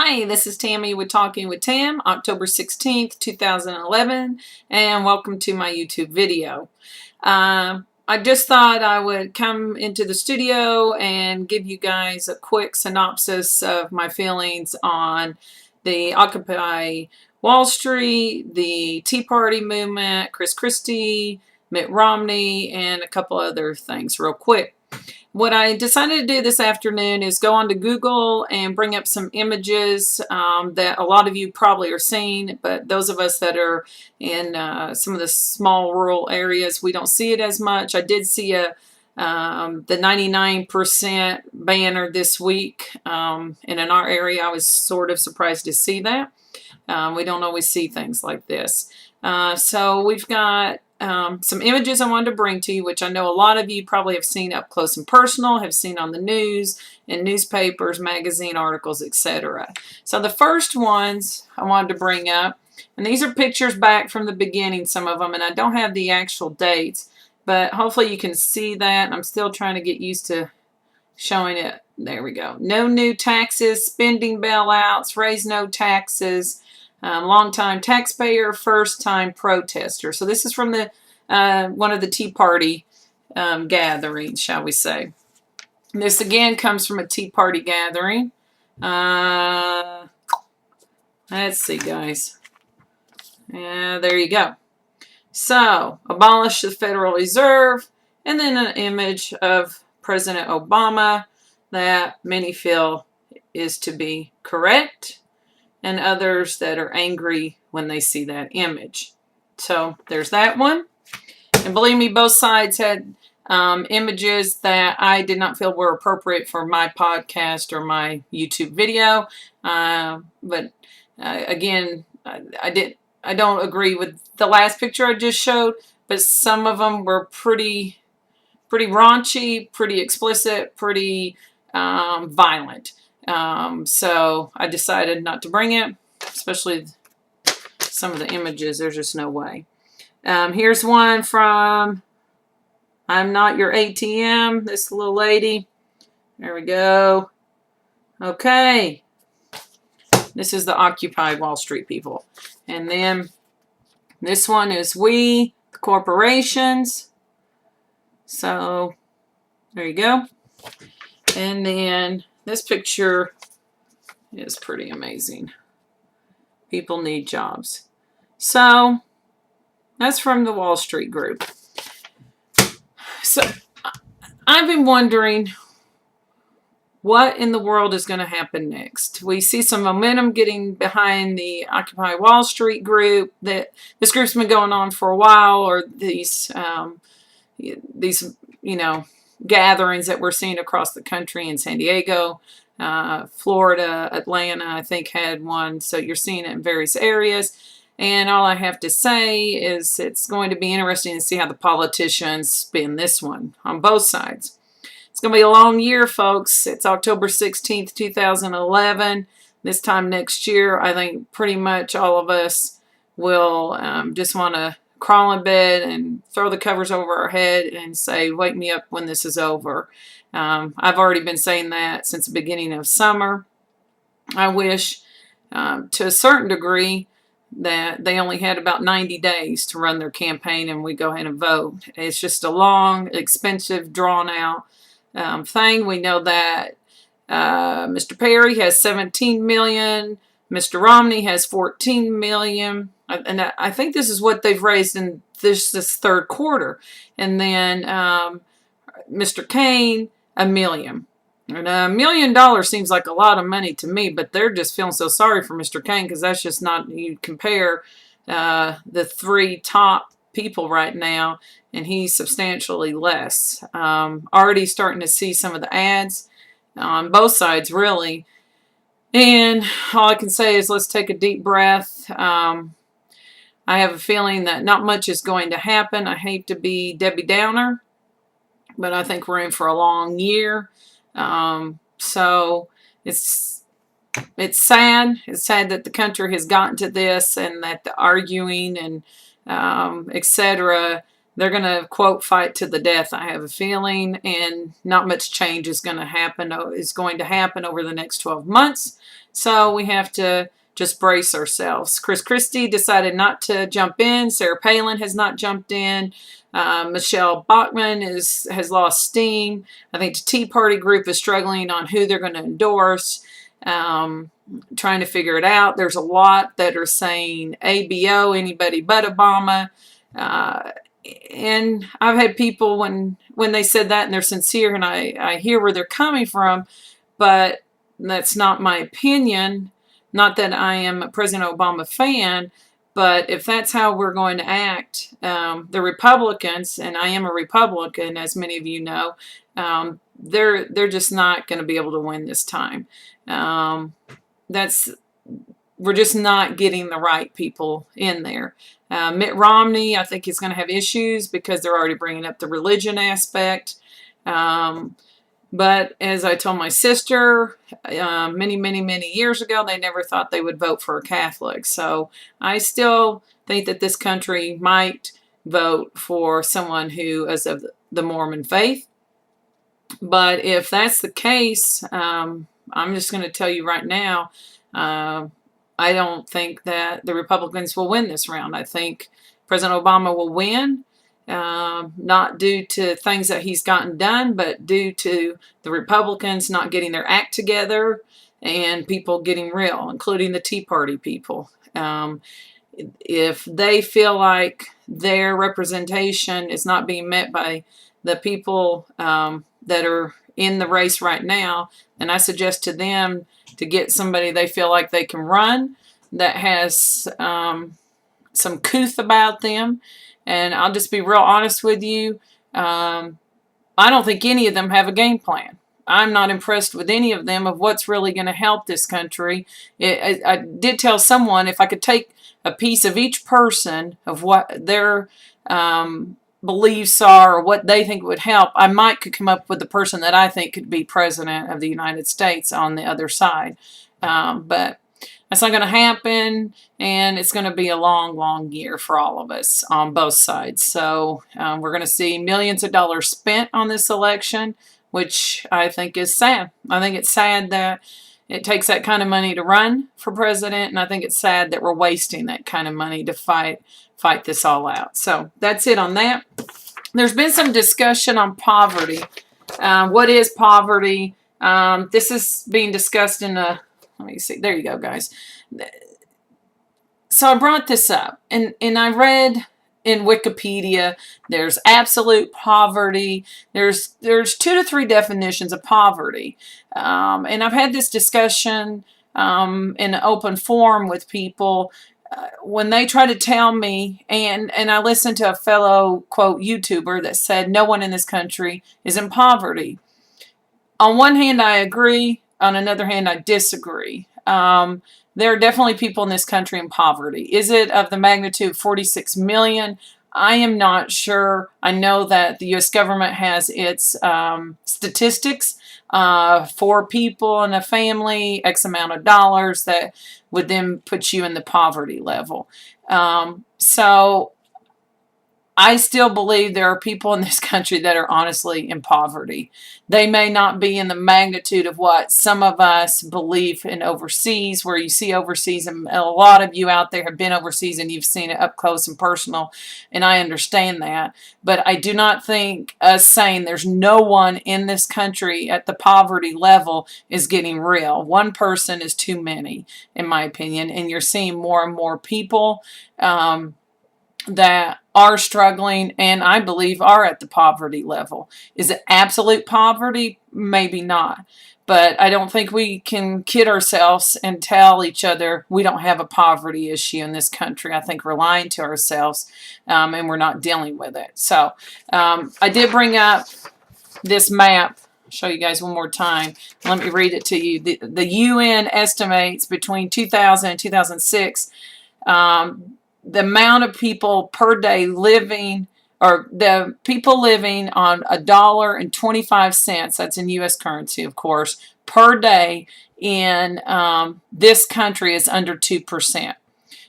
Hi, this is Tammy with Talking with Tam, October 16th, 2011, and welcome to my YouTube video. I just thought I would come into the studio and give you guys a quick synopsis of my feelings on the Occupy Wall Street, the Tea Party movement, Chris Christie, Mitt Romney, and a couple other things real quick. What I decided to do this afternoon is go onto Google and bring up some images that a lot of you probably are seeing, but those of us that are in some of the small rural areas, we don't see it as much. I did see the 99% banner this week, and in our area, I was sort of surprised to see that. We don't always see things like this. So we've got some images I wanted to bring to you, which I know a lot of you probably have seen up close and personal, have seen on the news, in newspapers, magazine articles, etc. So the first ones I wanted to bring up, and these are pictures back from the beginning, some of them, and I don't have the actual dates, but hopefully you can see that. I'm still trying to get used to showing it. There we go. No new taxes, spending bailouts, raise no taxes. Long-time taxpayer, first-time protester. So this is from the one of the Tea Party gatherings, shall we say. This again comes from a Tea Party gathering. Let's see, guys. There you go. So, abolish the Federal Reserve, and then an image of President Obama that many feel is to be correct, and others that are angry when they see that image. So there's that one. And believe me, both sides had images that I did not feel were appropriate for my podcast or my YouTube video. But again, I don't agree with the last picture I just showed, but some of them were pretty raunchy, pretty explicit, pretty violent. So I decided not to bring it, especially some of the images. There's just no way. Here's one from I'm Not Your ATM, this little lady. There we go. Okay. This is the Occupy Wall Street people. And then this one is We, the corporations. So there you go. And then this picture is pretty amazing. People need jobs. So that's from the Wall Street group. So I've been wondering what in the world is going to happen next. We see some momentum getting behind the Occupy Wall Street group. That this group's been going on for a while, or these gatherings that we're seeing across the country in San Diego, Florida, Atlanta, I think had one. So you're seeing it in various areas. And all I have to say is it's going to be interesting to see how the politicians spin this one on both sides. It's going to be a long year, folks. It's October 16th, 2011. This time next year, I think pretty much all of us will just want to crawl in bed and throw the covers over our head and say, wake me up when this is over. I've already been saying that since the beginning of summer. I wish, to a certain degree, that they only had about 90 days to run their campaign and we go ahead and vote. It's just a long, expensive, drawn-out thing. We know that Mr. Perry has 17 million. Mr. Romney has 14 million. And I think this is what they've raised in this third quarter. And then Mr. Kaine, $1 million. And $1 million seems like a lot of money to me, but they're just feeling so sorry for Mr. Kaine because that's just not, you compare the three top people right now, and he's substantially less. Already starting to see some of the ads on both sides, really. And all I can say is let's take a deep breath. I have a feeling that not much is going to happen. I hate to be Debbie Downer, but I think we're in for a long year. So it's sad. It's sad that the country has gotten to this and that the arguing and etc. they're going to, quote, fight to the death, I have a feeling, and not much change is going to happen over the next 12 months. So we have to just brace ourselves. Chris Christie decided not to jump in. Sarah Palin has not jumped in. Michelle Bachmann has lost steam. I think the Tea Party group is struggling on who they're going to endorse, trying to figure it out. There's a lot that are saying ABO, anybody but Obama. And I've had people when they said that and they're sincere, and I hear where they're coming from, but that's not my opinion. Not that I am a President Obama fan, but if that's how we're going to act, the Republicans, and I am a Republican, as many of you know, they're just not going to be able to win this time. We're just not getting the right people in there. Mitt Romney, I think he's going to have issues because they're already bringing up the religion aspect. But as I told my sister many years ago, they never thought they would vote for a Catholic. So I still think that this country might vote for someone who is of the Mormon faith. But if that's the case, I'm just going to tell you right now, I don't think that the Republicans will win this round. I think President Obama will win. Not due to things that he's gotten done, but due to the Republicans not getting their act together and people getting real, including the Tea Party people. If they feel like their representation is not being met by the people that are in the race right now, then I suggest to them to get somebody they feel like they can run that has some couth about them. And I'll just be real honest with you. I don't think any of them have a game plan. I'm not impressed with any of them of what's really going to help this country. I did tell someone if I could take a piece of each person of what their beliefs are or what they think would help, I might could come up with the person that I think could be president of the United States on the other side. But that's not going to happen, and it's going to be a long year for all of us on both sides. So we're going to see millions of dollars spent on this election, which I think is sad. I think it's sad that it takes that kind of money to run for president, and I think it's sad that we're wasting that kind of money to fight this all out. So that's it on that. There's been some discussion on poverty. What is poverty? This is being discussed in a... Let me see. There you go, guys. So I brought this up, and I read in Wikipedia, there's absolute poverty. There's 2 to 3 definitions of poverty. And I've had this discussion in an open forum with people when they try to tell me, and I listened to a fellow, quote, YouTuber that said no one in this country is in poverty. On one hand, I agree. On another hand, I disagree. There are definitely people in this country in poverty. Is it of the magnitude of 46 million? I am not sure. I know that the U.S. government has its statistics for people in a family, X amount of dollars that would then put you in the poverty level. So I still believe there are people in this country that are honestly in poverty. They may not be in the magnitude of what some of us believe in overseas, where you see overseas, and a lot of you out there have been overseas and you've seen it up close and personal, and I understand that. But I do not think us saying there's no one in this country at the poverty level is getting real. One person is too many, in my opinion, and you're seeing more and more people that are struggling and I believe are at the poverty level. Is it absolute poverty? Maybe not. But I don't think we can kid ourselves and tell each other we don't have a poverty issue in this country. I think we're lying to ourselves and we're not dealing with it. So I did bring up this map. I'll show you guys one more time. Let me read it to you. The UN estimates between 2000 and 2006 the amount of people per day living, or the people living on $1.25, that's in U.S. currency, of course, per day in this country is under 2%.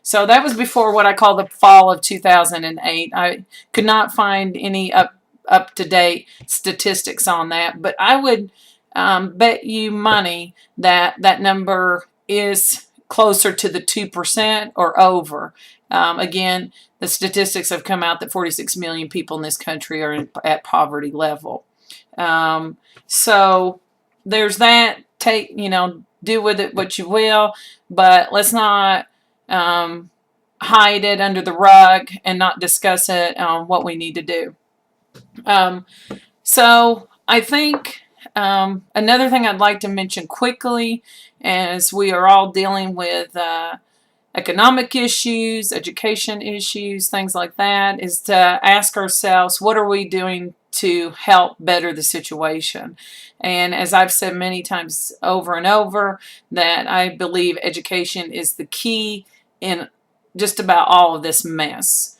So that was before what I call the fall of 2008. I could not find any up to date statistics on that, but I would bet you money that that number is closer to the 2% or over. Again, the statistics have come out that 46 million people in this country are at poverty level. So there's that. Take, do with it what you will, but let's not hide it under the rug and not discuss it on what we need to do. So I think another thing I'd like to mention quickly, as we are all dealing with economic issues, education issues, things like that, is to ask ourselves, what are we doing to help better the situation? And as I've said many times over and over, that I believe education is the key in just about all of this mess.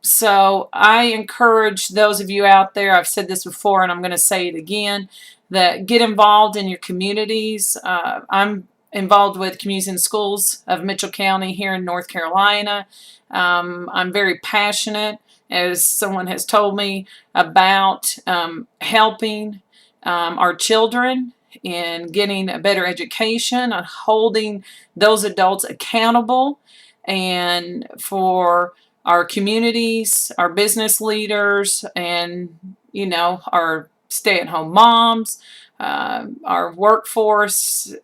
So I encourage those of you out there, I've said this before and I'm going to say it again, that get involved in your communities. I'm involved with Communities in Schools of Mitchell County here in North Carolina. I'm very passionate, as someone has told me, about helping our children in getting a better education, on holding those adults accountable, and for our communities, our business leaders, and our stay-at-home moms, our workforce,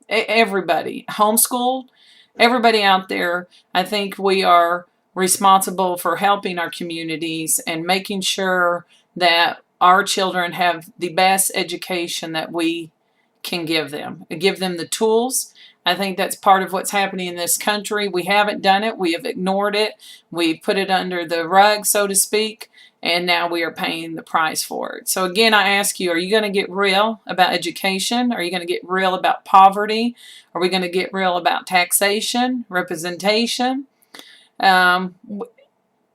everybody, homeschooled, everybody out there. I think we are responsible for helping our communities and making sure that our children have the best education that we can give them the tools. I think that's part of what's happening in this country. We haven't done it. We have ignored it. We put it under the rug, so to speak, and now we are paying the price for it. So again, I ask you, are you going to get real about education? Are you going to get real about poverty? Are we going to get real about taxation, representation?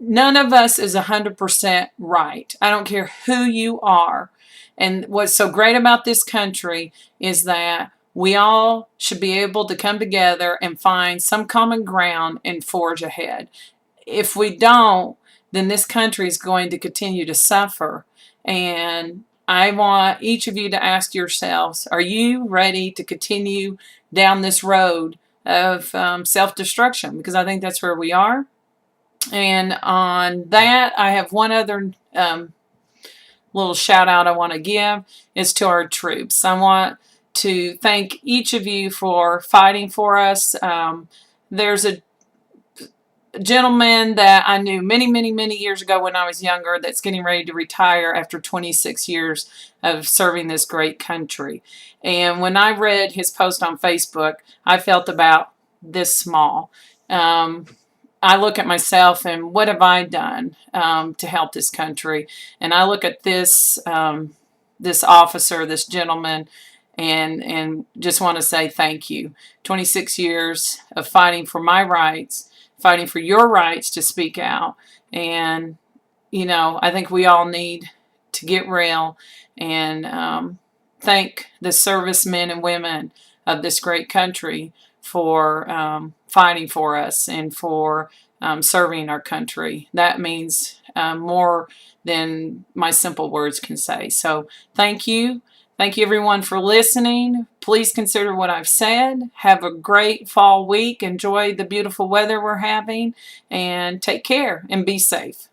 None of us is 100% right. I don't care who you are. And what's so great about this country is that we all should be able to come together and find some common ground and forge ahead. If we don't, then this country is going to continue to suffer. And I want each of you to ask yourselves, are you ready to continue down this road of self-destruction? Because I think that's where we are. And on that, I have one other little shout out I want to give is to our troops. I want to thank each of you for fighting for us. There's a gentleman that I knew many, many, many years ago when I was younger that's getting ready to retire after 26 years of serving this great country. And when I read his post on Facebook, I felt about this small. I look at myself and what have I done to help this country? And I look at this this officer, this gentleman, and just want to say thank you. 26 years of fighting for my rights, fighting for your rights to speak out. And, I think we all need to get real and thank the servicemen and women of this great country for fighting for us and for serving our country. That means more than my simple words can say. So thank you. Thank you everyone for listening. Please consider what I've said. Have a great fall week. Enjoy the beautiful weather we're having and take care and be safe.